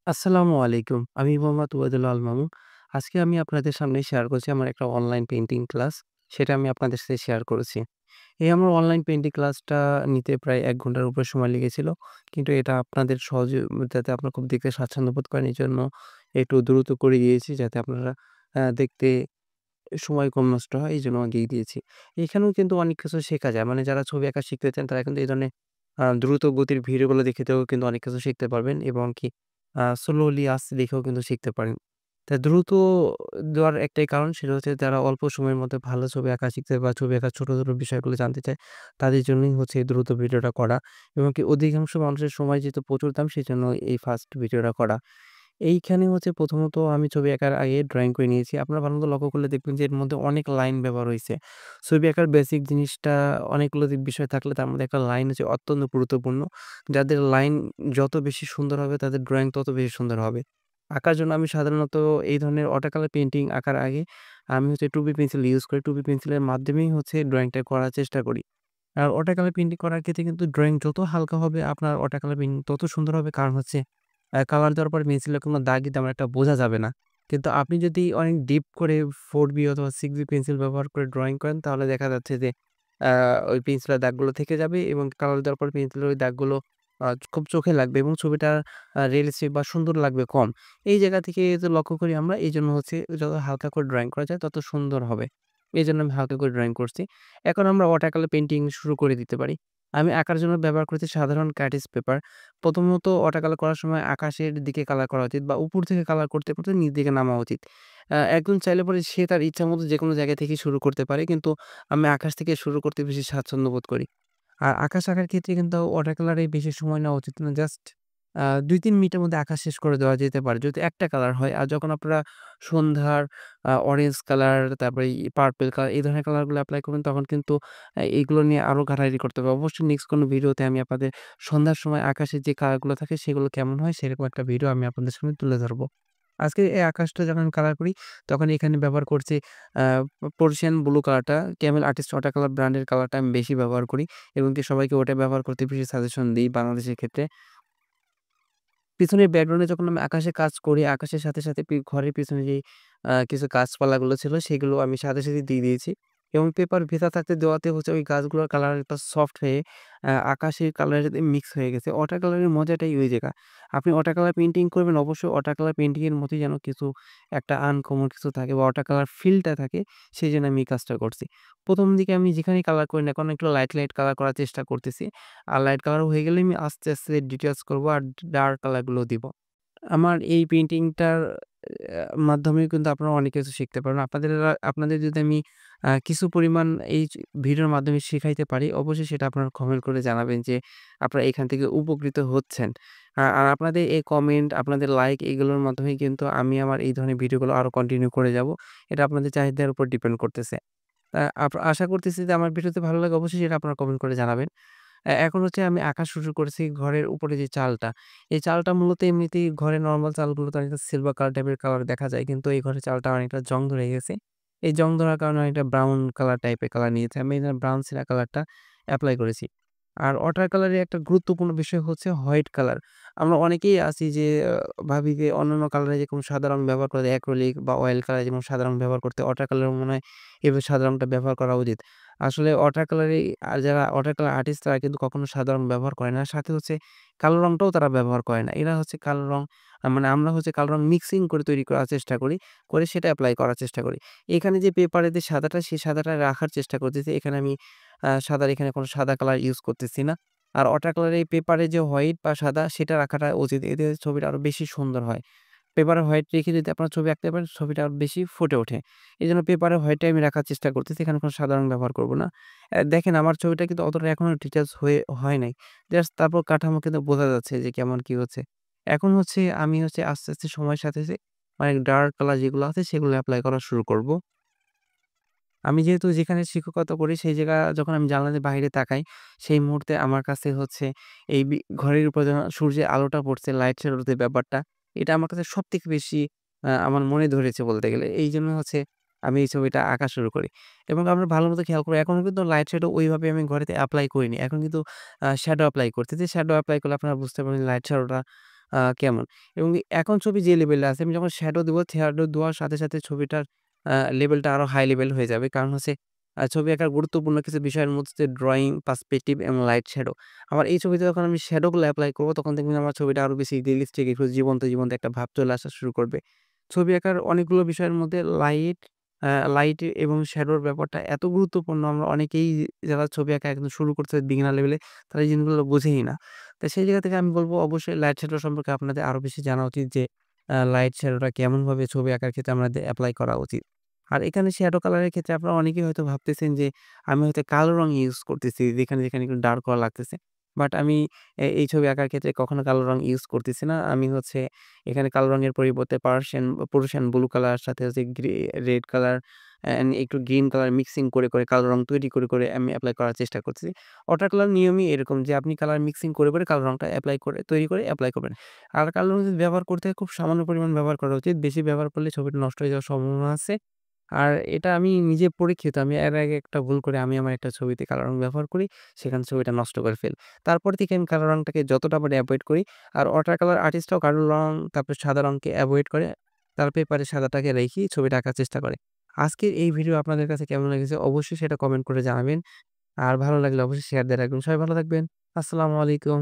আসসালামু আলাইকুম। আমি মোহাম্মদ ওয়াদুল আল মামুন। আজকে আমি আপনাদের সামনে শেয়ার করছি আমার একটা অনলাইন পেইন্টিং ক্লাস। সেটা আমি আপনাদের সাথে শেয়ার করেছি। এই আমার অনলাইন পেইন্টিং ক্লাসটা নিতে প্রায় ১ ঘন্টার উপরে সময় লেগেছিল। কিন্তু এটা আপনাদের সহযোগিতাতে আপনারা খুব দেখতে স্বাচ্ছন্দ্য বোধ করেন এজন্য একটু দ্রুত করে দিয়েছি যাতে আপনারা দেখতে সময় কম নষ্ট হয় এইজন্য দিয়ে দিয়েছি। এখানেও কিন্তু অনেক কিছু শেখা যায়। মানে যারা ছবি আঁকা শিখতে চান তারা কিন্তু এই ধরনের দ্রুত গতির ভিডিওগুলো দেখেও কিন্তু অনেক কিছু শিখতে পারবেন এবং কি স্লোলি আস্তে দেখেও কিন্তু শিখতে পারেন। তা দ্রুত দেওয়ার একটাই কারণ সেটা হচ্ছে যারা অল্প সময়ের মধ্যে ভালো ছবি আঁকা শিখতে বা ছবি আঁকার ছোট, ছোট বিষয়গুলো জানতে চায় তাদের জন্যই হচ্ছে এই দ্রুত ভিডিওটা করা এবং কি অধিকাংশ মানুষের সময় যেহেতু প্রচুর দাম সেজন্য এই ফার্স্ট ভিডিওটা করা। এইখানে হচ্ছে প্রথমত আমি ছবি আঁকার আগে ড্রইং করে নিয়েছি। আপনারা ভালোমতো লক্ষ্য করলে দেখবেন যে এর মধ্যে অনেক লাইন ব্যবহার হইছে। ছবি আঁকার বেসিক জিনিসটা অনেকগুলো বিষয় থাকলে তার মধ্যে একটা লাইন হচ্ছে অত্যন্ত গুরুত্বপূর্ণ। যাদের লাইন যত বেশি সুন্দর হবে তাদের ড্রইং তত বেশি সুন্দর হবে। আঁকার জন্য আমি সাধারণত এই ধরনের ওয়াটার কালার পেইন্টিং আঁকার আগে আমি হচ্ছে 2B পেন্সিল ইউজ করি। 2B পেন্সিলের মাধ্যমেই হচ্ছে ড্রইংটা করার চেষ্টা করি। আর ওয়াটার কালার পেইন্টিং করার ক্ষেত্রে কিন্তু ড্রইং যত হালকা হবে আপনার ওয়াটার কালার পেইন্টিং তত সুন্দর হবে। কারণ হচ্ছে কালার দেওয়ার পরে পেন্সিলের কোনো দাগই তেমন একটা বোঝা যাবে না। কিন্তু আপনি যদি অনেক ডিপ করে 4B অথবা 6B পেন্সিল ব্যবহার করে ড্রইং করেন তাহলে দেখা যাচ্ছে যে আ ওই পেন্সিলের দাগগুলো থেকে যাবে এবং কালার দেওয়ার পর পেন্সিলের ওই দাগগুলো খুব চোখে লাগবে এবং ছবিটা রিয়ালিস্টিক বা সুন্দর লাগবে কম। এই জায়গা থেকে যে লক্ষ্য করি আমরা এইজন্য হচ্ছে যত হালকা করে ড্রইং করা যায় তত সুন্দর হবে। এজন্য আমি হালকা করে ড্রইং করছি। এখন আমরা ওয়াটার কালার পেইন্টিং শুরু করে দিতে পারি। আমি আঁকার জন্য ব্যবহার করেছি সাধারণ কার্টিজ পেপার। প্রথমত ওয়াটার কালার করার সময় আকাশের দিকে কালার করা উচিত বা উপর থেকে কালার করতে, করতে নিচ দিকে নামা উচিত। একজন চাইলে পরে সে তার ইচ্ছামত যেকোনো জায়গা থেকেই শুরু করতে পারে। কিন্তু আমি আকাশ থেকে শুরু করতে বেশি স্বাচ্ছন্দ্য বোধ করি। আর আকাশ আঁকার ক্ষেত্রে কিন্তু ওয়াটার কালারে বেশি সময় নেওয়া উচিত না। জাস্ট ২-৩ মিনিটের মধ্যে আঁকা শেষ করে দেওয়া যেতে পারে। যদি একটা কালার হয়। আর যখন আপনারা সন্ধ্যার অরেঞ্জ কালার তারপরে পার্পল কালার এই ধরনের কালারগুলো এপ্লাই করবেন তখন কিন্তু এগুলো নিয়ে আরো ঘাটাঘাটি করতে হবে। অবশ্যই নেক্সট কোনো ভিডিওতে আমি আপনাদের সন্ধ্যার সময় আকাশের যে কালারগুলো থাকে সেগুলো কেমন হয় সেরকম একটা ভিডিও আমি আপনাদের সামনে তুলে ধরবো। আজকে এই আকাশটা যখন আমি কালার করি তখন এখানে ব্যবহার করছি আ পর্সিয়ান ব্লু কালারটা, ক্যামেল আর্টিস্ট ওয়াটার কালার ব্র্যান্ডের কালারটা আমি বেশি ব্যবহার করি এবং কি সবাইকে ওটা ব্যবহার করতে বেশি সাজেশন দেই বাংলাদেশের ক্ষেত্রে। পিছনের ব্যাকগ্রাউন্ডে যখন আমি আকাশে কাজ করি, আকাশের সাথে, সাথে ঘরের পিছনে যেই কিছু গাছপালাগুলো ছিল সেগুলো আমি সাথে, সাথে দিয়ে দিয়েছি এবং পেপার ভেজা থাকতে দেওয়াতে হচ্ছে ওই গাছগুলোর কালার একটা সফট হয়ে আকাশের কালারের সাথে মিক্স হয়ে গেছে। ওয়াটার কালারের মজাটাই ওই জায়গা। আপনি ওয়াটার কালার পেইন্টিং করবেন অবশ্যই ওয়াটার কালার পেইন্টিং এর মতোই যেন কিছু একটা আনকমন কিছু থাকে বা ওয়াটার কালার ফিলটা থাকে সেজন্য আমি এই কাজটা করছি। ১ম দিকে আমি যেখানেই কালার করি না কেন একটু লাইট, লাইট কালার করার চেষ্টা করতেছি। আর লাইট কালার হয়ে গেলে আমি আস্তে, আস্তে ডিটেইলস করব আর ডার্ক কালার গুলো দিব। আমার এই পেইন্টিংটার মাধ্যমেও কিন্তু আপনারা অনেক কিছু শিখতে পারবেন। আপনাদের যদি আমি কিছু পরিমাণ এই ভিডিওর মাধ্যমে শিখাইতে পারি, অবশ্যই সেটা আপনারা কমেন্ট করে জানাবেন যে আপনারা এখান থেকে উপকৃত হচ্ছেন। আর আপনাদের এই কমেন্ট, আপনাদের লাইক এগুলোর মাধ্যমেই কিন্তু আমি আমার এই ধরনের ভিডিওগুলো আরো কন্টিনিউ করে যাব। এটা আপনাদের চাহিদার উপর ডিপেন্ড করতেছে। আশা করতেছি যে আমার ভিডিওতে ভালো লাগে অবশ্যই সেটা আপনারা কমেন্ট করে জানাবেন। এখন হচ্ছে আমি আঁকা শুরু করেছি ঘরের উপরে যে চালটা। এই চালটা মূলত এমনিতেই ঘরের নরমাল চালগুলোতে অনেকটা সিলভার কালার টাইপের কালার দেখা যায়। কিন্তু এই ঘরের চালটা অনেকটা জং ধরে গেছে। এই জং ধরার কারণে অনেকটা ব্রাউন কালার টাইপের কালার নিয়েছে। আমি এখানে ব্রাউন সিরা কালারটা এপ্লাই করেছি। আর ওয়াটার কালারের একটা গুরুত্বপূর্ণ বিষয় হচ্ছে হোয়াইট কালার। আমরা অনেকেই আছি যে ভাবি যে অন্যান্য কালারে যেরকম সাদা রং ব্যবহার করে অ্যাক্রিলিক বা অয়েল কালার যেমন সাদা রং ব্যবহার করতে ওয়াটার কালারও মনে হয় এভাবে সাদা রংটা ব্যবহার করা উচিত। আসলে ওয়াটার কালারে যারা ওয়াটার কালার আর্টিস্ট তারা কিন্তু কখনো সাদা রং ব্যবহার করে না। সাথে হচ্ছে কালো রংটাও তারা ব্যবহার করে না। এরা হচ্ছে কালো রং মানে আমরা হচ্ছে কালো রং মিক্সিং করে তৈরি করার চেষ্টা করি। করে সেটা এপ্লাই করার চেষ্টা করি। এখানে যে পেপারে যে সাদাটা সেই সাদাটা রাখার চেষ্টা করতেছি। এখানে আমি সাদার এখানে কোনো সাদা কালার ইউজ করতেছি না। আর ওয়াটার কালার এই পেপারে যে হোয়াইট বা সাদা সেটা রাখাটা উচিত। এতে ছবিটা আরো বেশি সুন্দর হয়। পেপারে হোয়াইট রেখে যদি আপনার ছবি আঁকতে পারেন ছবিটা আরো বেশি ফুটে ওঠে। এজন্য পেপারে হোয়াইটটাই আমি রাখার চেষ্টা করতেছি। এখানে কোনো সাদা রং ব্যবহার করব না। দেখেন আমার ছবিটা কিন্তু অতটা এখনো ডিটেইলস হয় নাই। জাস্ট তারপর কাঠামো কিন্তু বোঝা যাচ্ছে যে কেমন কি হচ্ছে। এখন হচ্ছে আমি হচ্ছে আস্তে, আস্তে সময়ের সাথে, সাথে অনেক ডার্ক কালার যেগুলো আছে সেগুলো এপ্লাই করা শুরু করব। আমি যেহেতু যেখানে শিক্ষকতা করি সেই জায়গা যখন আমি জানালার বাইরে তাকাই, সেই মুহূর্তে আমার কাছে হচ্ছে এই ঘরের উপরে যখন সূর্যের আলোটা পড়ছে, লাইট শ্যাডোর যে ব্যাপারটা, এটা আমার কাছে সবথেকে বেশি আমার মনে ধরেছে বলতে গেলে। এইজন্য হচ্ছে আমি এই ছবিটা আঁকা শুরু করি। এবং আমরা ভালোমতো খেয়াল করি এখনো কিন্তু লাইট শ্যাডো ওইভাবে আমি ঘরেতে এপ্লাই করিনি। এখন কিন্তু শ্যাডো এপ্লাই করতেছি। শ্যাডো এপ্লাই করলে আপনারা বুঝতে পারবেন লাইট শ্যাডোটা কেমন? এবং এখন ছবি যে লেভেলে আছে আমি যখন শ্যাডো দিব, শ্যাডো দেওয়ার সাথে, সাথে ছবিটার লেভেলটা আরো হাই লেভেল হয়ে যাবে। কারণ হচ্ছে ছবি আঁকার গুরুত্বপূর্ণ কিছু বিষয়ের মধ্যে হচ্ছে ড্রইং, পার্সপেক্টিভ এবং লাইট শ্যাডো। আবার এই ছবিতে যখন আমি শ্যাডো গুলো এপ্লাই করব তখন দেখবেন আমার ছবিটা আরো বেশি রিয়ালিস্টিক একটু জীবন্ত, জীবন্ত একটা ভাব চলে আসা শুরু করবে। ছবি আঁকার অনেকগুলো বিষয়ের মধ্যে লাইট এবং শ্যাডোর ব্যাপারটা এত গুরুত্বপূর্ণ আমরা অনেকেই যারা ছবি আঁকা একদম শুরু করছে বিগিনার লেভেলে তারা এই জিনিসগুলো বোঝেই না। তো সেই জায়গা থেকে আমি বলব অবশ্যই লাইট শ্যাডো সম্পর্কে আপনাদের আরো বেশি জানা উচিত যে লাইট শ্যাডোটা কেমনভাবে ছবি আঁকার ক্ষেত্রে আমাদের এপ্লাই করা উচিত। আর এখানে শ্যাডো কালারের ক্ষেত্রে আপনারা অনেকেই হয়তো ভাবতেছেন যে আমি হয়তো কালো রং ইউজ করতেছি যেখানে, যেখানে একটু ডার্ক করা লাগতেছে। বাট আমি এই ছবি আঁকার ক্ষেত্রে কখনো কালো রং ইউজ করতেছি না। আমি হচ্ছে এখানে কালো রঙের পরিবর্তে প্রুশিয়ান ব্লু কালার সাথে হচ্ছে রেড কালার একটু গ্রিন কালার মিক্সিং করে কালো রং তৈরি করে আমি এপ্লাই করার চেষ্টা করতেছি। ওয়াটার কালার নিয়মই এরকম যে আপনি কালার মিক্সিং করে কালো রংটা তৈরি করে এপ্লাই করবেন। আর কালো রং যদি ব্যবহার করতে হয় খুব সামান্য পরিমাণ ব্যবহার করা উচিত। বেশি ব্যবহার করলে ছবিটা নষ্ট হয়ে যাওয়ার সম্ভাবনা আছে। আর এটা আমি নিজে পরীক্ষিত। আমি এর আগে একটা ভুল করে আমি আমার একটা ছবিতে কালো রং ব্যবহার করি। সেখানে ছবিটা নষ্ট করে ফেলি। তারপর থেকে আমি কালো রংটাকে যতটা পারি এভয়েড করি। আর ওয়াটার কালার আর্টিস্টরাও কালো রং তারপর সাদা রংকে এভয়েড করে। তার পেপারে সাদাটাকে রেখেই ছবিটা আঁকার চেষ্টা করে। আজকের এই ভিডিও আপনাদের কাছে কেমন লেগেছে অবশ্যই সেটা কমেন্ট করে জানাবেন। আর ভালো লাগলে অবশ্যই শেয়ার দিয়ে রাখবেন। সবাই ভালো থাকবেন। আসসালামু আলাইকুম।